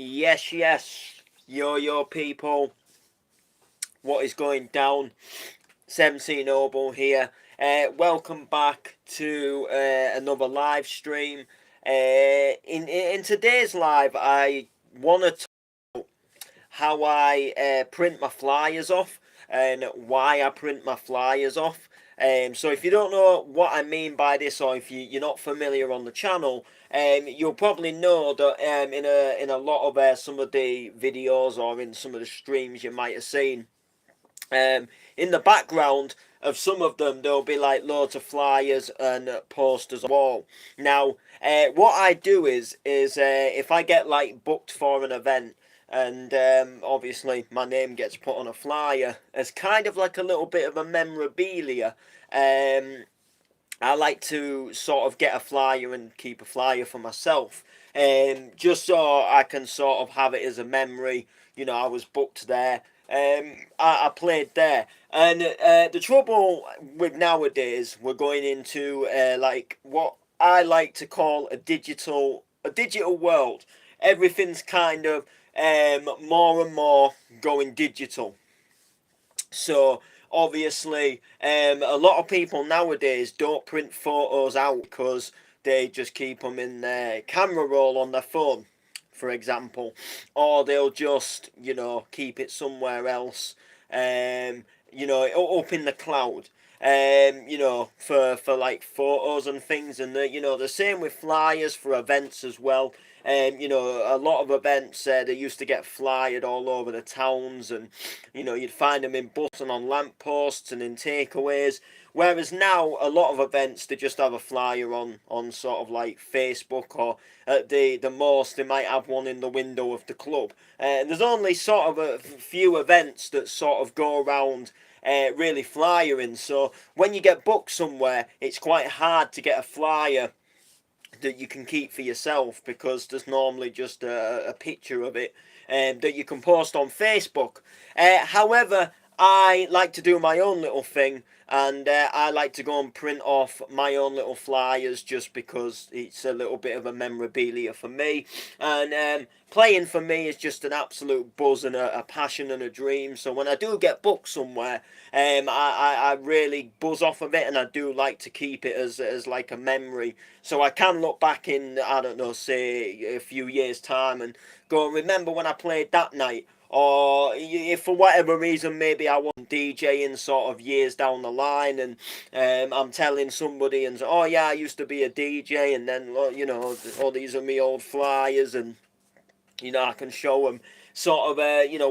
Yes, yes, yo people, what is going down? 17 Noble here. Welcome back to another live stream. In today's live, I want to talk how I print my flyers off and why I print my flyers off. So if you don't know what I mean by this, or if you're not familiar on the channel, you'll probably know that in a lot of some of the videos or in some of the streams you might have seen, in the background of some of them there'll be like loads of flyers and posters on the wall. Now, what I do is if I get like booked for an event and obviously my name gets put on a flyer as kind of like a little bit of a memorabilia, I like to sort of get a flyer and keep a flyer for myself, just so I can sort of have it as a memory. I was booked there. I played there, and the trouble with nowadays, we're going into like what I like to call a digital world. Everything's kind of more and more going digital. So obviously, a lot of people nowadays don't print photos out because they just keep them in their camera roll on their phone, for example, or they'll just keep it somewhere else, up in the cloud. For like photos and things, and the same with flyers for events as well. A lot of events, they used to get flyered all over the towns, and you'd find them in buses and on lampposts and in takeaways. Whereas now, a lot of events, they just have a flyer on sort of like Facebook, or at the most they might have one in the window of the club. And there's only sort of a few events that sort of go around really flyering. So when you get booked somewhere, it's quite hard to get a flyer that you can keep for yourself, because there's normally just a picture of it that you can post on Facebook. However, I like to do my own little thing, and I like to go and print off my own little flyers just because it's a little bit of a memorabilia for me. And playing for me is just an absolute buzz and a passion and a dream. So when I do get booked somewhere, I really buzz off of it, and I do like to keep it as like a memory. So I can look back in, I don't know, say a few years' time and go, remember when I played that night? Or if for whatever reason maybe I want DJing sort of years down the line, and I'm telling somebody, and oh yeah, I used to be a DJ, and then oh, these are me old flyers, and I can show them sort of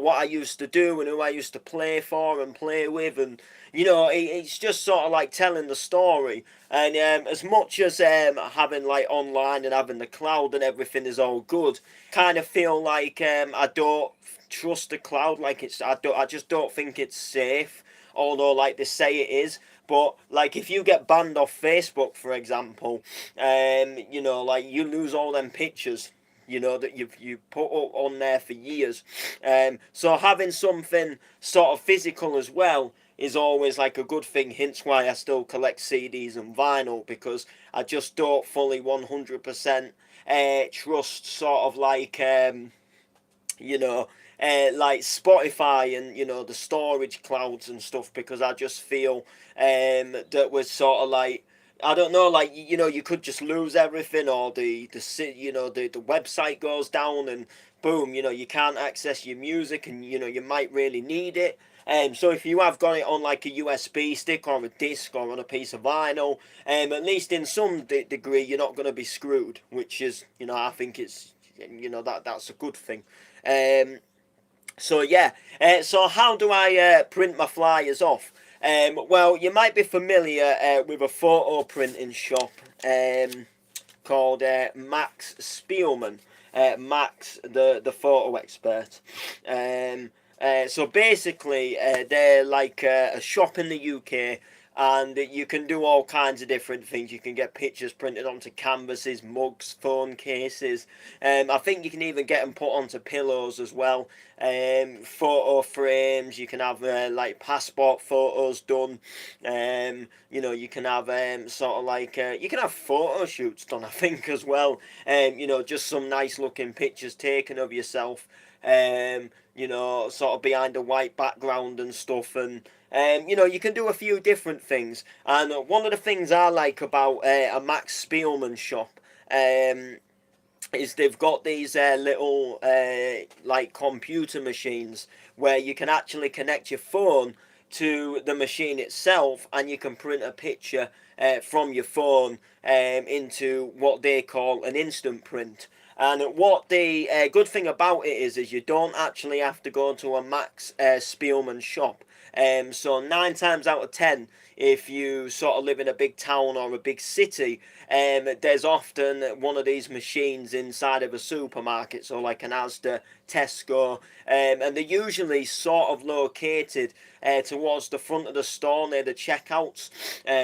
what I used to do and who I used to play for and play with, and it's just sort of like telling the story. And as much as having like online and having the cloud and everything is all good, kind of feel like I don't trust the cloud. Like I just don't think it's safe, although like they say it is. But like if you get banned off Facebook, for example, like you lose all them pictures that you put up on there for years. So having something sort of physical as well is always like a good thing. Hence why I still collect CDs and vinyl, because I just don't fully 100% trust sort of like like Spotify and the storage clouds and stuff, because I just feel that we're sort of like, I don't know, like you could just lose everything, or the website goes down, and boom, you can't access your music, and you might really need it. So if you have got it on like a USB stick or a disc or on a piece of vinyl, at least in some degree you're not going to be screwed, which is I think it's that's a good thing. Um, so yeah, so how do I print my flyers off? Well, you might be familiar with a photo printing shop called Max Spielman. Max, the photo expert. So basically, they're like a shop in the UK, and you can do all kinds of different things. You can get pictures printed onto canvases, mugs, phone cases. I think you can even get them put onto pillows as well. Photo frames. You can have like passport photos done. You can have sort of like you can have photo shoots done, I think, as well. Just some nice looking pictures taken of yourself. Sort of behind a white background and stuff, and you can do a few different things. And one of the things I like about a Max Spielman shop is they've got these little like computer machines where you can actually connect your phone to the machine itself, and you can print a picture from your phone into what they call an instant print. And what the good thing about it is you don't actually have to go to a Max Spielman shop. So 9 times out of 10, if you sort of live in a big town or a big city, there's often one of these machines inside of a supermarket, so like an Asda, Tesco, and they're usually sort of located towards the front of the store near the checkouts.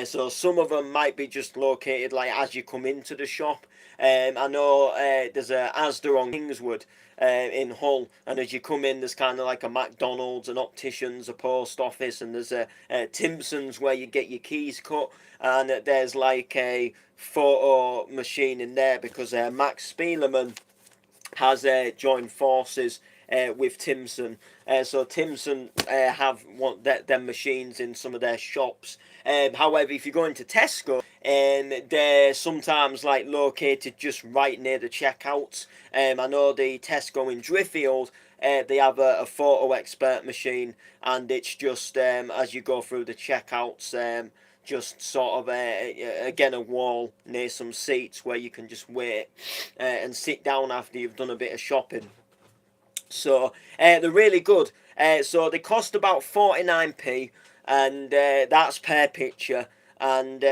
So some of them might be just located like as you come into the shop. I know there's a Asda on Kingswood in Hull, and as you come in, there's kind of like a McDonald's, an opticians, a post office, and there's a Timpson's where you get your keys cut, and there's like a photo machine in there because Max Spielman has joined forces with Timson. So Timson have them machines in some of their shops. However, if you go into Tesco, they're sometimes like located just right near the checkouts. I know the Tesco in Driffield, they have a photo expert machine, and it's just as you go through the checkouts, just sort of again a wall near some seats where you can just wait and sit down after you've done a bit of shopping. So they're really good. So they cost about 49p, and that's per picture. And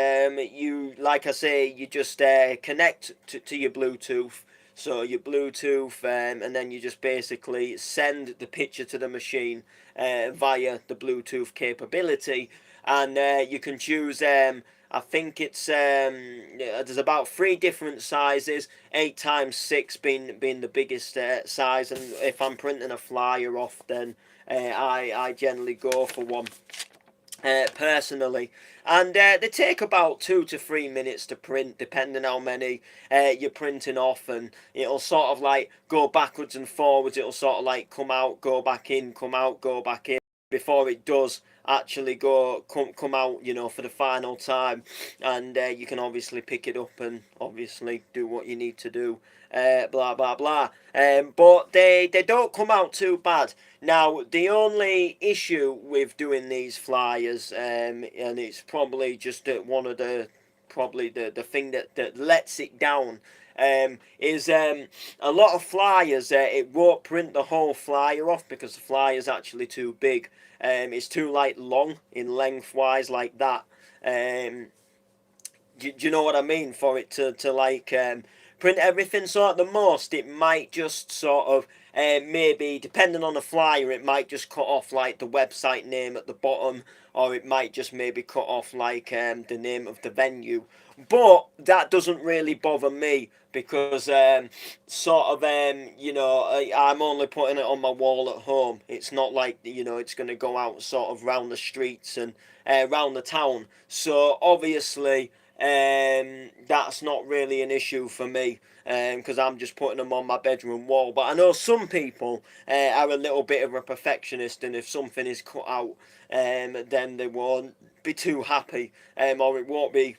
like I say, you just connect to your Bluetooth. So your Bluetooth, and then you just basically send the picture to the machine via the Bluetooth capability, and you can choose. I think it's there's about 3 different sizes, 8x6 being the biggest size, and if I'm printing a flyer off, then I generally go for one. Personally, and they take about 2 to 3 minutes to print, depending how many you're printing off, and it'll sort of like go backwards and forwards. It'll sort of like come out, go back in, come out, go back in, before it does actually come out, for the final time. And you can obviously pick it up and obviously do what you need to do, blah blah blah. But they don't come out too bad. Now, the only issue with doing these flyers, and it's probably just one of the thing that lets it down, is a lot of flyers, it won't print the whole flyer off because the flyer is actually too big. It's too like long in lengthwise like that. Do you know what I mean? For it to like print everything, so at the most it might just sort of maybe, depending on the flyer, it might just cut off like the website name at the bottom, or it might just maybe cut off like the name of the venue. But that doesn't really bother me because sort of I'm only putting it on my wall at home. It's not like it's going to go out sort of round the streets and round the town. So obviously that's not really an issue for me because I'm just putting them on my bedroom wall. But I know some people are a little bit of a perfectionist, and if something is cut out, then they won't be too happy, or it won't be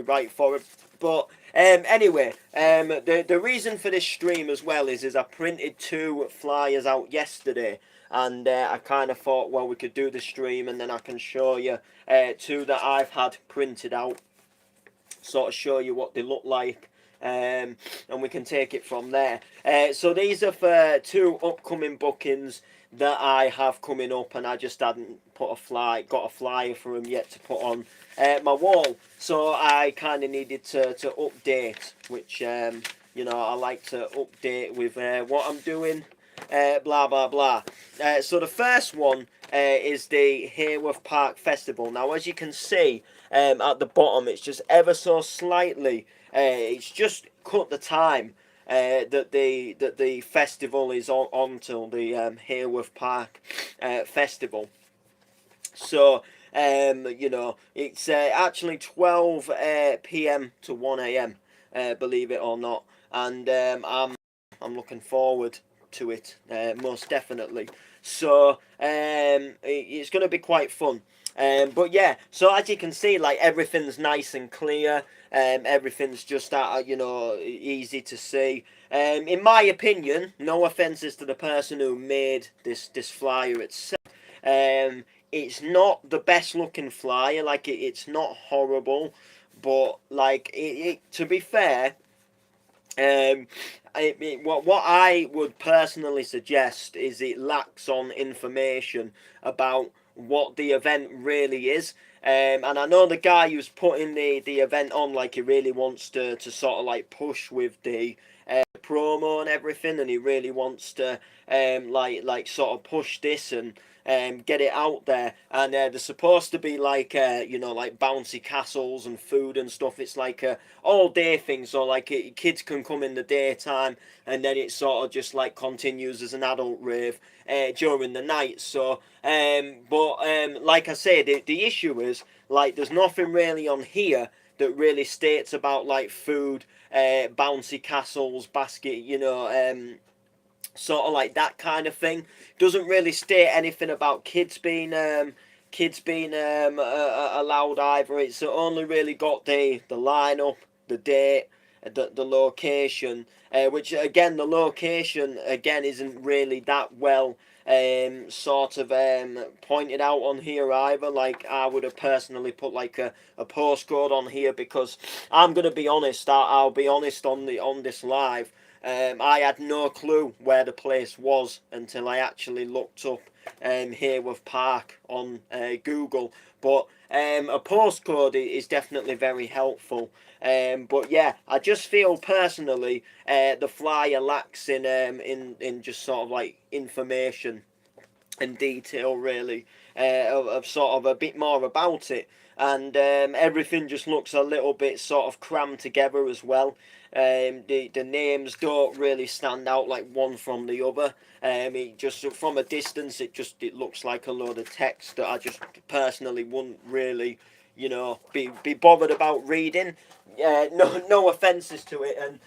right for it. But anyway, the reason for this stream as well is I printed 2 flyers out yesterday, and I kind of thought, well, we could do the stream and then I can show you 2 that I've had printed out, sort of show you what they look like, and we can take it from there. So these are for 2 upcoming bookings that I have coming up, and I just hadn't got a flyer for them yet to put on my wall, so I kind of needed to update, which I like to update with what I'm doing, blah blah blah. So the first one is the Hayworth Park Festival. Now, as you can see at the bottom, it's just ever so slightly. It's just cut the time that the festival is on till the Hayworth Park Festival. So it's actually 12 p.m. to 1 a.m. Believe it or not, and I'm looking forward to it most definitely. So it's going to be quite fun. But yeah, so as you can see, like everything's nice and clear. Everything's just easy to see. In my opinion, no offences to the person who made this flyer itself. It's not the best looking flyer. Like it's not horrible, but like to be fair, what I would personally suggest is it lacks on information about what the event really is. And I know the guy who's putting the event on, like he really wants to sort of like push with the promo and everything, and he really wants to sort of push this and get it out there. And there's supposed to be like like bouncy castles and food and stuff. It's like a all day thing, so like kids can come in the daytime, and then it sort of just like continues as an adult rave during the night. So like I say, the issue is like there's nothing really on here that really states about like food, bouncy castles, basket, sort of like that kind of thing. Doesn't really state anything about kids being allowed either. It's only really got the lineup, the date, the location, which again the location again isn't really that well sort of pointed out on here either. Like I would have personally put like a postcode on here, because I'm gonna be honest. I'll be honest on this live. I had no clue where the place was until I actually looked up Hayworth Park on Google. But a postcode is definitely very helpful. But yeah, I just feel personally the flyer lacks in just sort of like information and detail really of sort of a bit more about it. And everything just looks a little bit sort of crammed together as well. The names don't really stand out like one from the other. It just from a distance it looks like a load of text that I just personally wouldn't really be bothered about reading. No offences to it, and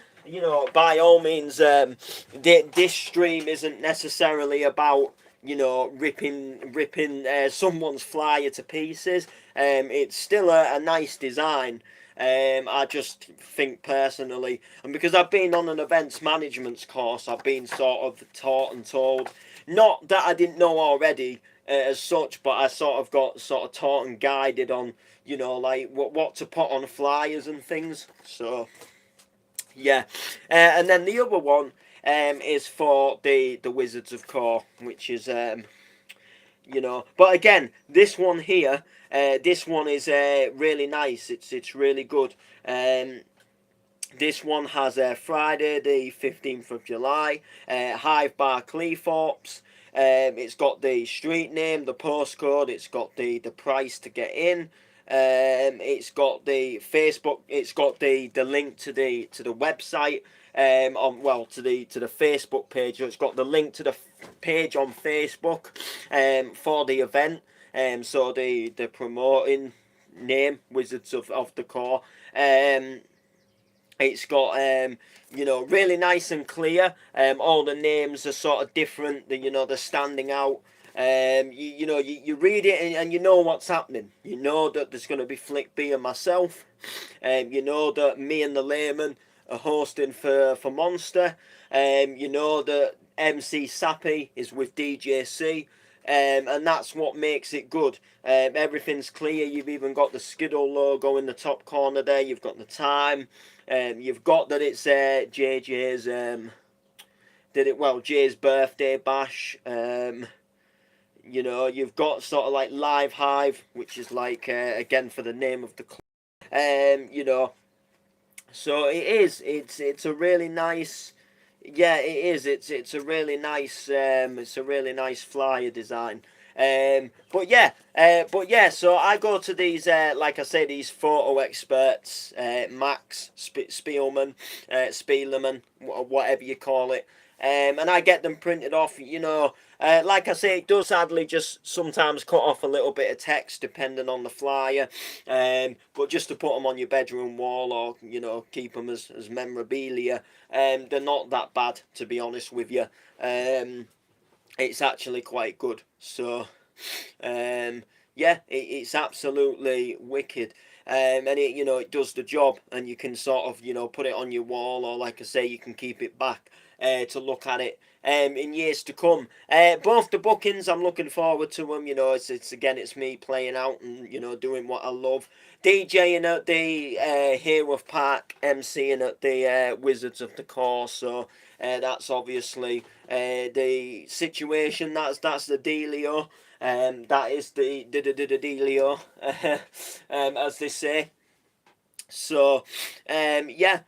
by all means, this stream isn't necessarily about ripping someone's flyer to pieces. It's still a nice design. I just think personally, and because I've been on an events management course, I've been sort of taught and told, not that I didn't know already as such, but I sort of got sort of taught and guided on, like what to put on flyers and things. So yeah, and then the other one is for the Wizards of Core, which is but again, this one here, this one is really nice. It's really good. This one has Friday the 15th of July, Hive Bar Cleethorpes. It's got the street name, the postcode, it's got the price to get in. It's got the Facebook, it's got the link to the website, to the Facebook page. So it's got the link to the page on Facebook for the event. So the promoting name, Wizards of the Core. It's got really nice and clear. All the names are sort of different. They're standing out. You read it and you know what's happening. You know that there's going to be Flick B and myself. You know that me and the layman are hosting for Monster. You know that MC Sappy is with DJC. And that's what makes it good. Everything's clear. You've even got the Skiddle logo in the top corner there. You've got the time. You've got that it's JJ's Jay's birthday bash. You've got sort of like Live Hive, which is like again for the name of the club. So it is. It's a really nice. Yeah, it is. It's a really nice. It's a really nice flyer design. But yeah, so I go to these, like I say, these photo experts, Max Spielman, Spielman, whatever you call it, and I get them printed off. You know, like I say, it does sadly just sometimes cut off a little bit of text depending on the flyer, but just to put them on your bedroom wall or you know keep them as memorabilia, they're not that bad to be honest with you. It's actually quite good. So, yeah, it's absolutely wicked. And it you know it does the job, and you can sort of you know put it on your wall, or like I say, you can keep it back to look at it in years to come. Both the bookings, I'm looking forward to them. You know, it's again, it's me playing out and you know doing what I love. DJing at the Hero of Park, MCing at the Wizards of the Course. So that's obviously the situation. That's the dealio. That is the dealio, as they say. So, yeah,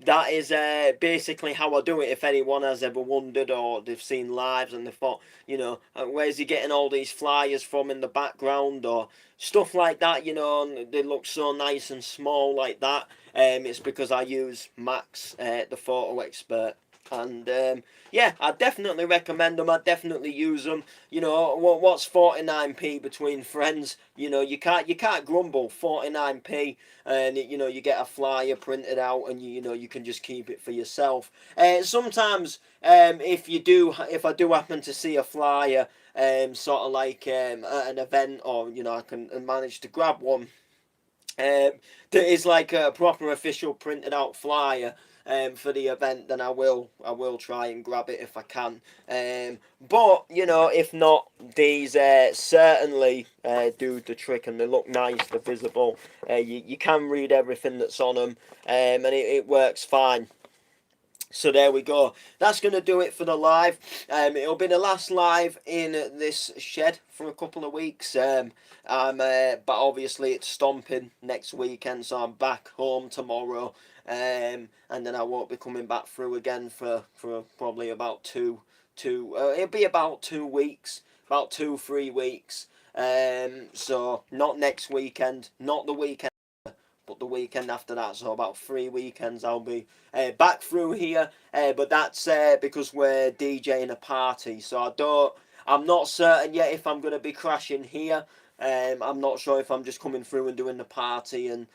that is basically how I do it. If anyone has ever wondered or they've seen lives and they thought, you know, where's he getting all these flyers from in the background or stuff like that, you know, and they look so nice and small like that. It's because I use Max, the photo expert. And yeah, I definitely recommend them. I definitely use them. You know, what's 49p between friends? You know, you can't grumble. 49p, and you know you get a flyer printed out, and you know you can just keep it for yourself. Sometimes, if I do happen to see a flyer, sort of like at an event, or you know I can manage to grab one that is like a proper official printed out flyer for the event, then I will try and grab it if I can. But you know, if not, these certainly do the trick, and they look nice. They're visible. You can read everything that's on them, and it works fine. So there we go. That's going to do it for the live. It'll be the last live in this shed for a couple of weeks. But obviously it's stomping next weekend, so I'm back home tomorrow. And then I won't be coming back through again for probably about it'll be about 2 weeks, about 2-3 weeks. So not next weekend, not the weekend, but the weekend after that, so about 3 weekends I'll be back through here, but that's because we're DJing a party, so I'm not certain yet if I'm going to be crashing here. I'm not sure if I'm just coming through and doing the party and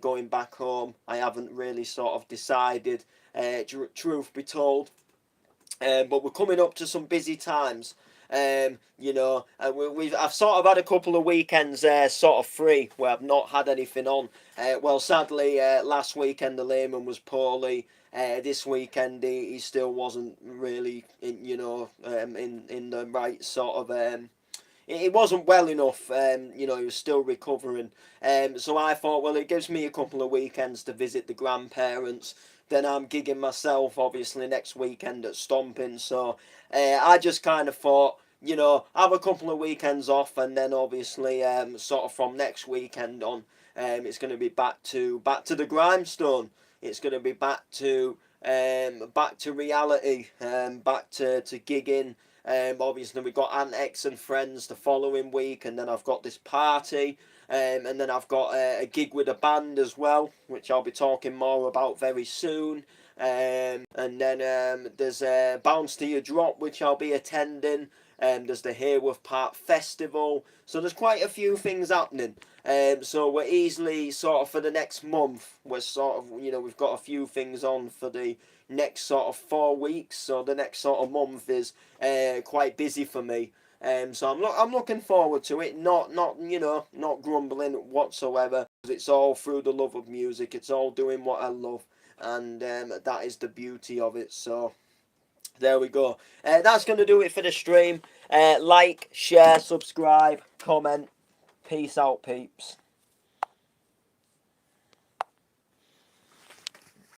going back home. I haven't really sort of decided, truth be told. But we're coming up to some busy times. You know, I've sort of had a couple of weekends sort of free where I've not had anything on. Well, sadly, last weekend the layman was poorly. This weekend he still wasn't really in the right sort of it wasn't well enough. You know, he was still recovering. So I thought, well, it gives me a couple of weekends to visit the grandparents. Then I'm gigging myself, obviously, next weekend at Stomping. So I just kind of thought, you know, have a couple of weekends off, and then obviously, sort of from next weekend on, it's going to be back to the grindstone. It's going to be back to reality, back to gigging. Obviously, we've got Antex and Friends the following week, and then I've got this party, and then I've got a gig with a band as well, which I'll be talking more about very soon. And then there's Bounce to Your Drop, which I'll be attending. There's the Hayworth Park Festival. So there's quite a few things happening. So we're easily sort of for the next month, we're sort of, you know, we've got a few things on for the next sort of 4 weeks. So the next sort of month is quite busy for me. So I'm looking forward to it. Not you know, not grumbling whatsoever. It's all through the love of music. It's all doing what I love, and that is the beauty of it. So there we go. That's going to do it for the stream. Like, share, subscribe, comment. Peace out, peeps.